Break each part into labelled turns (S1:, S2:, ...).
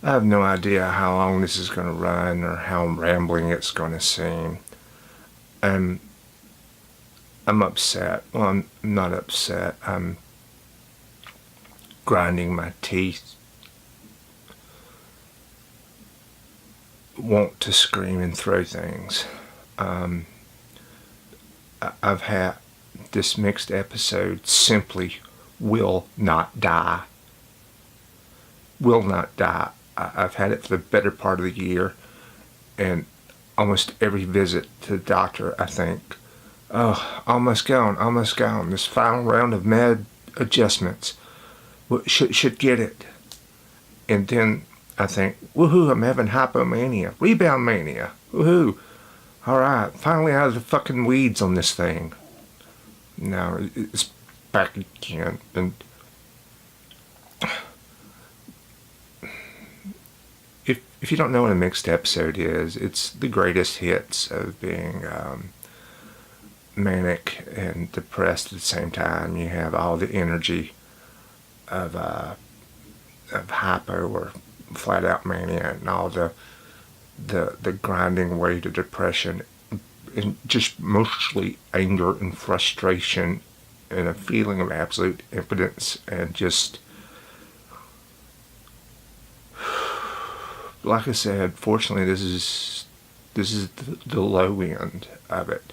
S1: I have no idea how long this is going to run or how rambling it's going to seem. I'm upset. Well, I'm not upset. I'm grinding my teeth. Want to scream and throw things. I've had this mixed episode simply will not die. Will not die. I've had it for the better part of the year, and almost every visit to the doctor, I think, oh, almost gone. This final round of med adjustments should get it. And then I think, woohoo, I'm having hypomania, rebound mania, woohoo. All right, finally out of the fucking weeds on this thing. Now it's back again, and if you don't know what a mixed episode is, it's the greatest hits of being manic and depressed at the same time. You have all the energy of hypo or flat out mania, and all the grinding weight of depression, and just mostly anger and frustration and a feeling of absolute impotence, and just, like I said, fortunately this is the low end of it.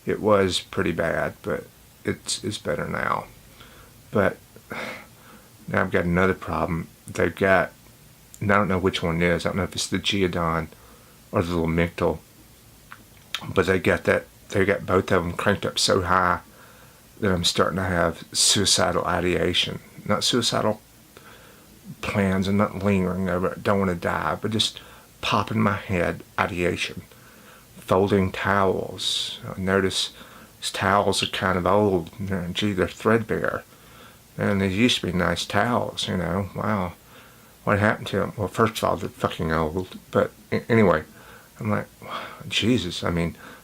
S1: It was pretty bad, but it's better now. But now I've got another problem. They've got, and I don't know which one it is. I don't know if it's the Geodon or the Lamictal, but they got both of them cranked up so high that I'm starting to have suicidal ideation. Not suicidal plans, and not lingering over it, don't want to die, but just pop in my head ideation. Folding towels. I notice these towels are kind of old. Gee, they're threadbare. And these used to be nice towels, Wow. What happened to them? Well, first of all, they're fucking old. But anyway, I'm like, Jesus,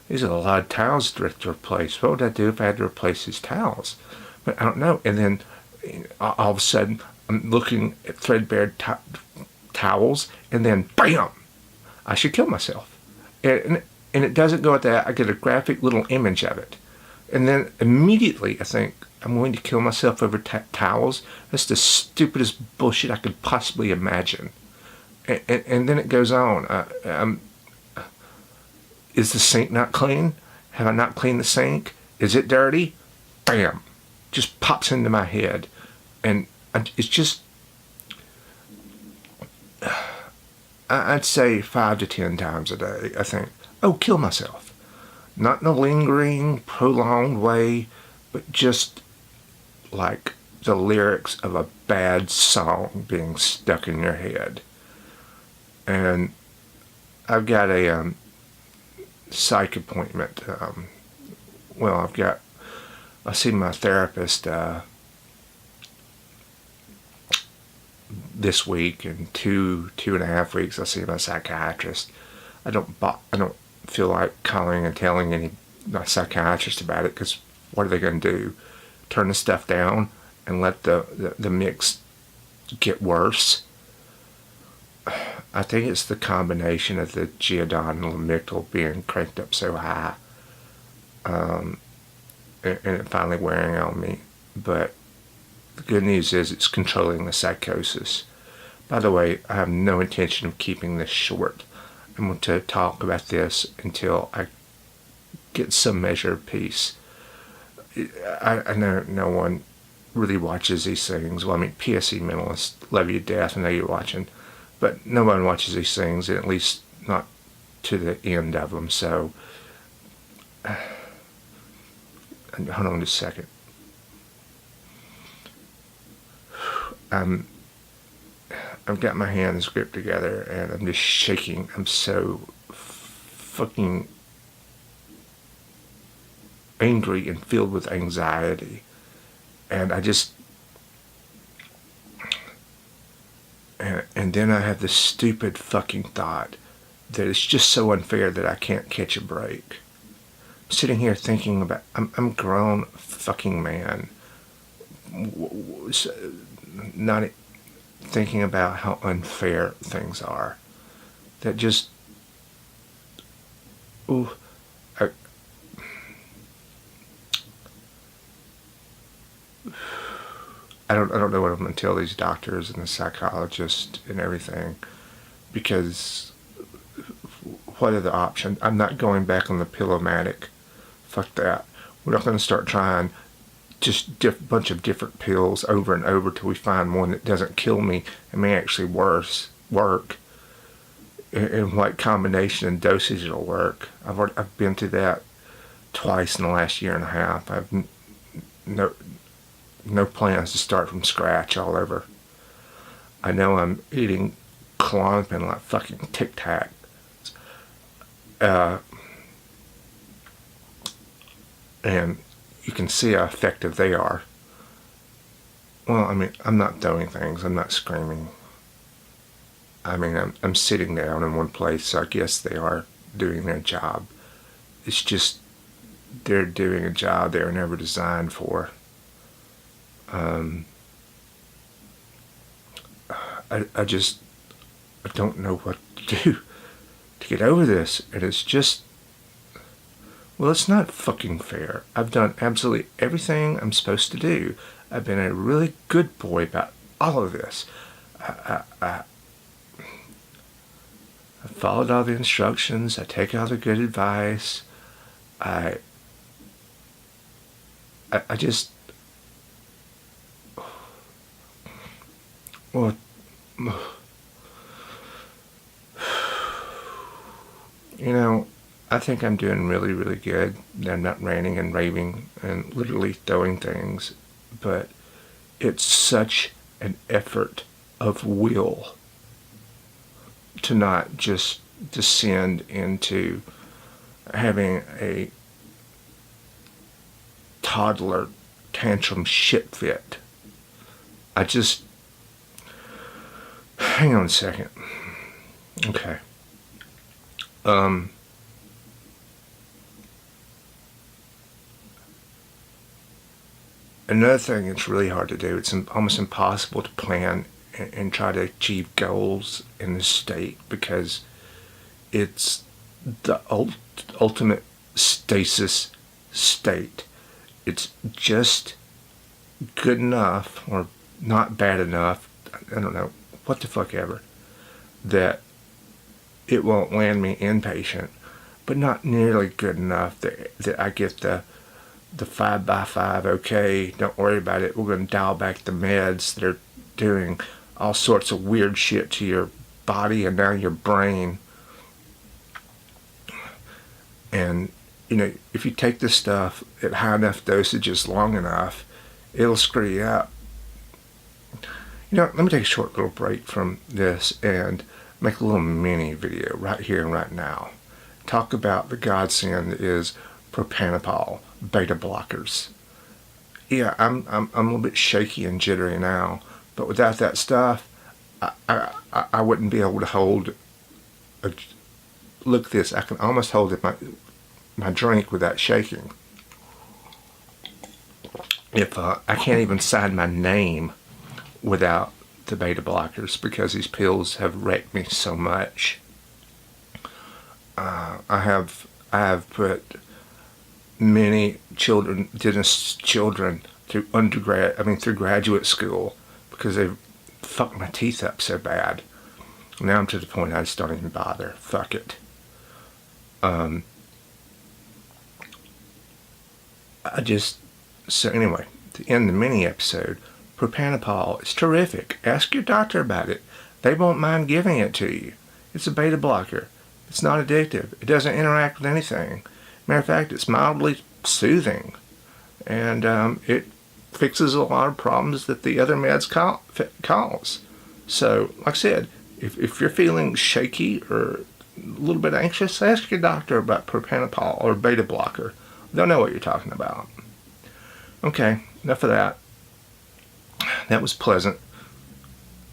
S1: these are a lot of towels to replace. What would I do if I had to replace these towels? But I don't know. And then all of a sudden, I'm looking at threadbare towels, and then BAM! I should kill myself. And it doesn't go at that. I get a graphic little image of it. And then immediately I think, I'm going to kill myself over towels. That's the stupidest bullshit I could possibly imagine. And then it goes on. Is the sink not clean? Have I not cleaned the sink? Is it dirty? Bam! Just pops into my head. And it's just, I'd say 5 to 10 times a day, I think, oh, kill myself. Not in a lingering, prolonged way, but just like the lyrics of a bad song being stuck in your head. And I've got a psych appointment. I see my therapist this week, and 2.5 weeks I see my psychiatrist. I don't feel like calling and telling my psychiatrist about it, because what are they going to do? Turn the stuff down and let the mix get worse? I think it's the combination of the Geodon and Lamictal being cranked up so high, and it finally wearing on me. But the good news is it's controlling the psychosis. By the way, I have no intention of keeping this short. I'm going to talk about this until I get some measure of peace. I know no one really watches these things. Well, PSE Mentalists, love you to death, I know you're watching. But no one watches these things, at least not to the end of them. So, hold on just a second. I've got my hands gripped together, and I'm just shaking. I'm so fucking angry and filled with anxiety. And I just... And then I have this stupid fucking thought that it's just so unfair that I can't catch a break. I'm sitting here thinking about... I'm a grown fucking man. Not... thinking about how unfair things are. That just, ooh, I don't know what I'm going to tell these doctors and the psychologists and everything, because what are the options? I'm not going back on the Pillow-matic. Fuck that. We're not going to start trying just bunch of different pills over and over till we find one that doesn't kill me and may actually work. And what combination and dosage it'll work. I've been through that twice in the last year and a half. I've no plans to start from scratch all over. I know I'm eating Klonopin like fucking Tic Tac. And you can see how effective they are. Well, I mean, I'm not throwing things. I'm not screaming. I mean, I'm sitting down in one place, so I guess they are doing their job. It's just they're doing a job they were never designed for. I don't know what to do to get over this. And it's just, well, it's not fucking fair. I've done absolutely everything I'm supposed to do. I've been a really good boy about all of this. I followed all the instructions. I take all the good advice. I just, well, you know, I think I'm doing really, really good. I'm not ranting and raving and literally throwing things, but it's such an effort of will to not just descend into having a toddler tantrum shit fit. I just, hang on a second. Okay. Another thing that's really hard to do, it's almost impossible to plan and try to achieve goals in this state, because it's the ultimate stasis state. It's just good enough, or not bad enough, I don't know, what the fuck ever, that it won't land me inpatient, but not nearly good enough that I get the 5x5, okay, don't worry about it, we're going to dial back the meds that are doing all sorts of weird shit to your body and now your brain. And, you know, if you take this stuff at high enough dosages long enough, it'll screw you up. You know, let me take a short little break from this and make a little mini video right here and right now. Talk about the godsend that is propanopal, beta blockers. Yeah, I'm a little bit shaky and jittery now, but without that stuff, I wouldn't be able to hold look at this, I can almost hold my drink without shaking. If I can't even sign my name without the beta blockers, because these pills have wrecked me so much. I have put many dentist children through through graduate school, because they've fucked my teeth up so bad. Now I'm to the point I just don't even bother. Fuck it. So anyway, to end the mini episode, propanopal is terrific. Ask your doctor about it. They won't mind giving it to you. It's a beta blocker. It's not addictive. It doesn't interact with anything. Matter of fact, it's mildly soothing. And it fixes a lot of problems that the other meds cause. So, like I said, if you're feeling shaky or a little bit anxious, ask your doctor about propanopal or beta blocker. They'll know what you're talking about. Okay, enough of that. That was pleasant.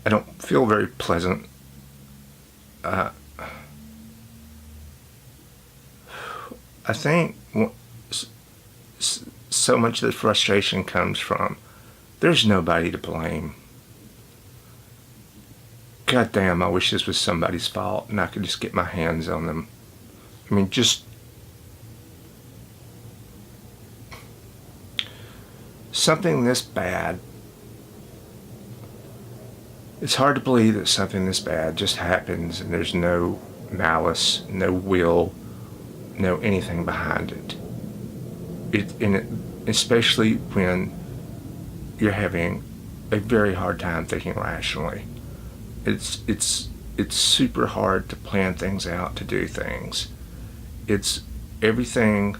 S1: I don't feel very pleasant. I think so much of the frustration comes from there's nobody to blame. God damn, I wish this was somebody's fault and I could just get my hands on them. I mean, just something this bad. It's hard to believe that something this bad just happens and there's no malice, no will, no anything behind it. Especially when you're having a very hard time thinking rationally. It's super hard to plan things out, to do things. It's everything.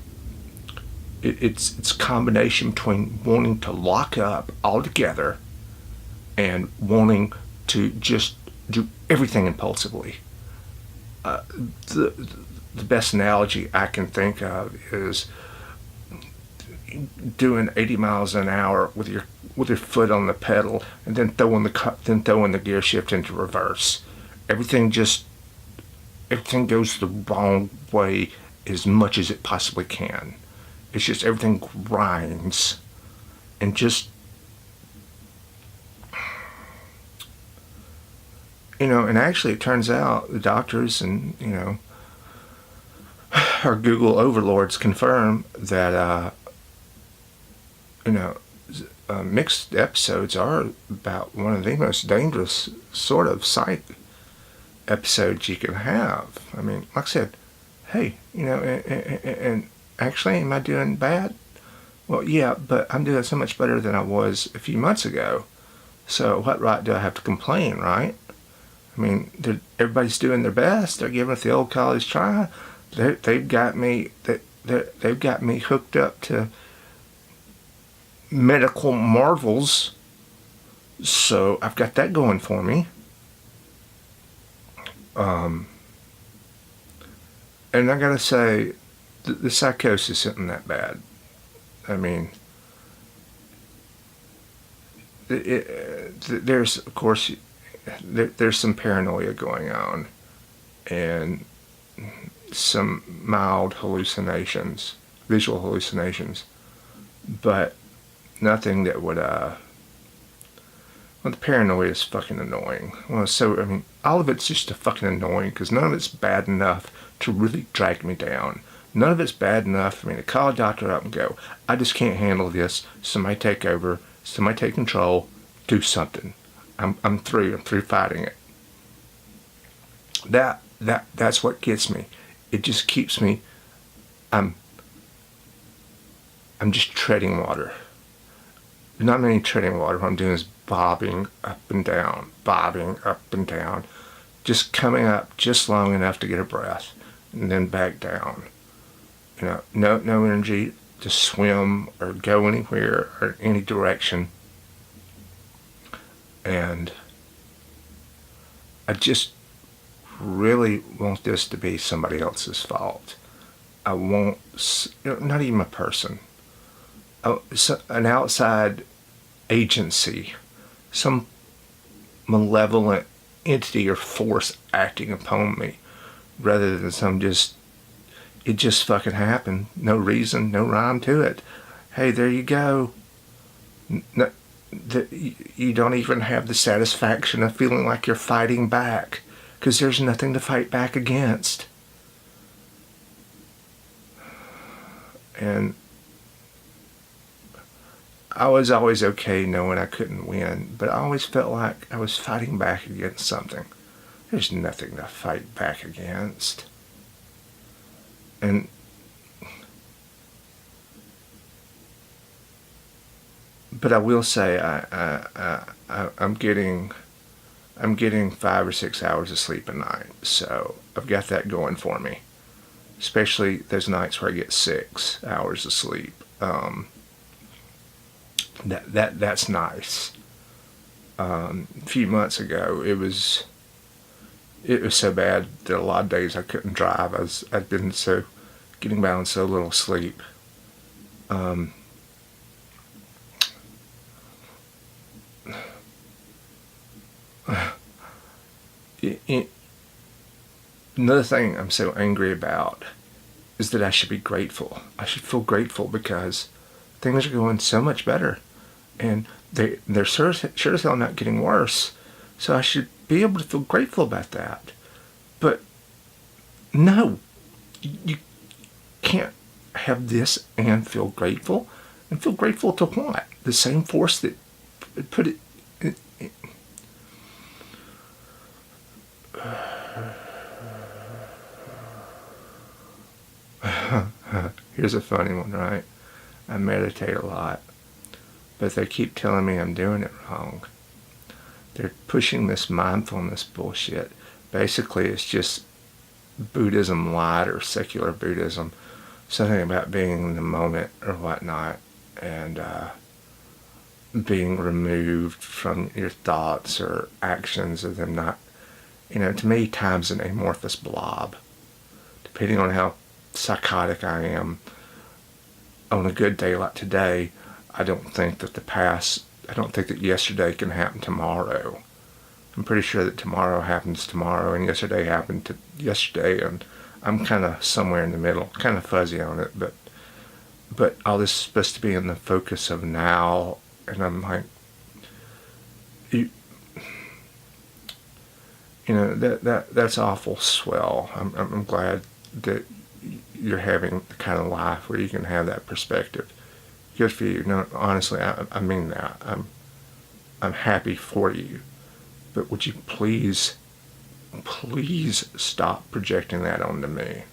S1: It's a combination between wanting to lock up altogether and wanting to just do everything impulsively. The best analogy I can think of is doing 80 miles an hour with your foot on the pedal and then throwing the gear shift into reverse. Everything goes the wrong way as much as it possibly can. It's just everything grinds and just, and actually it turns out the doctors and our Google overlords confirm that mixed episodes are about one of the most dangerous sort of psych episodes you can have. I mean, like I said, hey, and actually, am I doing bad? Well, yeah, but I'm doing so much better than I was a few months ago. So what right do I have to complain, right? I mean, everybody's doing their best. They're giving it the old college try. They've got me hooked up to medical marvels. So I've got that going for me. And I gotta say, the psychosis isn't that bad. I mean, there's, of course, there's some paranoia going on and some mild hallucinations, visual hallucinations, but nothing that would, well, the paranoia is fucking annoying. Well, so, I mean, all of it's just fucking annoying because none of it's bad enough to really drag me down. None of it's bad enough for me to call a doctor up and go, I just can't handle this. Somebody take over. Somebody take control. Do something. I'm through fighting it. That's what gets me. It just keeps me. I'm just treading water. Not many treading water. What I'm doing is bobbing up and down, just coming up just long enough to get a breath, and then back down. No energy to swim or go anywhere or any direction. And I just really want this to be somebody else's fault. I want, not even a person, an outside agency, some malevolent entity or force acting upon me, rather than it just fucking happened. No reason, no rhyme to it. Hey, there you go. No, you don't even have the satisfaction of feeling like you're fighting back, because there's nothing to fight back against. And I was always okay knowing I couldn't win, but I always felt like I was fighting back against something. There's nothing to fight back against. But I will say I'm getting 5 or 6 hours of sleep a night, so I've got that going for me. Especially those nights where I get 6 hours of sleep. That's nice. A few months ago, it was so bad that a lot of days I couldn't drive. I'd been getting by on so little sleep. Another thing I'm so angry about is that I should be grateful. I should feel grateful because things are going so much better, and they're sure as hell not getting worse. So I should be able to feel grateful about that. But no, you can't have this and feel grateful. And feel grateful to what? The same force that put it... Here's a funny one, right? I meditate a lot, but they keep telling me I'm doing it wrong. They're pushing this mindfulness bullshit. Basically, it's just Buddhism light or secular Buddhism. Something about being in the moment or whatnot, and being removed from your thoughts or actions, or them not, to me, time's an amorphous blob. Depending on how psychotic I am, on a good day like today, I don't think that yesterday can happen tomorrow. I'm pretty sure that tomorrow happens tomorrow, and yesterday happened to yesterday, and I'm kind of somewhere in the middle, kind of fuzzy on it, but all this is supposed to be in the focus of now, and I'm like, that's awful swell. I'm glad that you're having the kind of life where you can have that perspective. Good for you. No, honestly, I mean that. I'm happy for you. But would you please stop projecting that onto me?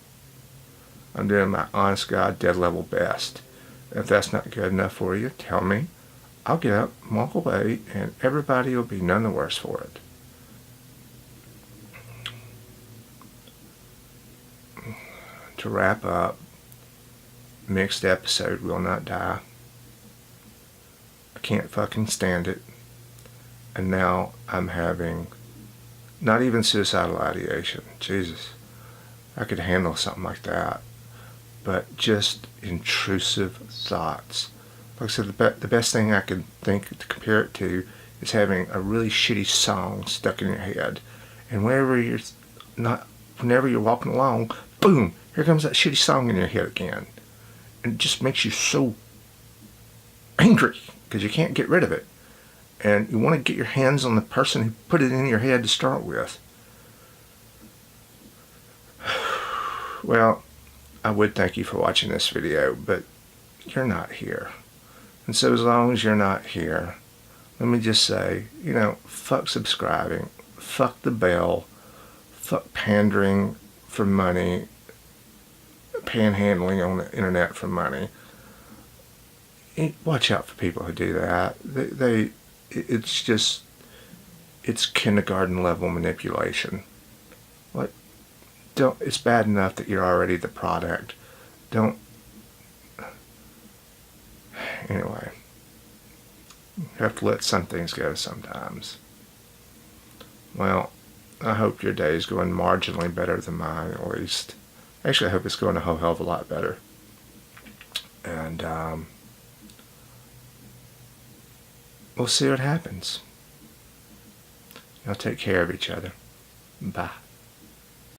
S1: I'm doing my honest God, dead level best. If that's not good enough for you, tell me. I'll get up, walk away, and everybody will be none the worse for it. To wrap up, mixed episode will not die. I can't fucking stand it. And now I'm having not even suicidal ideation. Jesus, I could handle something like that. But just intrusive thoughts. Like I said, the best thing I can think to compare it to is having a really shitty song stuck in your head. And whenever you're walking along, boom, here comes that shitty song in your head again. And it just makes you so angry because you can't get rid of it. And you want to get your hands on the person who put it in your head to start with. Well, I would thank you for watching this video, but you're not here. And so as long as you're not here, let me just say, fuck subscribing, fuck the bell, fuck pandering for money, panhandling on the internet for money. Watch out for people who do that. It's kindergarten level manipulation. It's bad enough that you're already the product. Anyway, you have to let some things go sometimes. Well, I hope your day is going marginally better than mine, at least. Actually, I hope it's going a whole hell of a lot better. And we'll see what happens. Y'all take care of each other. Bye.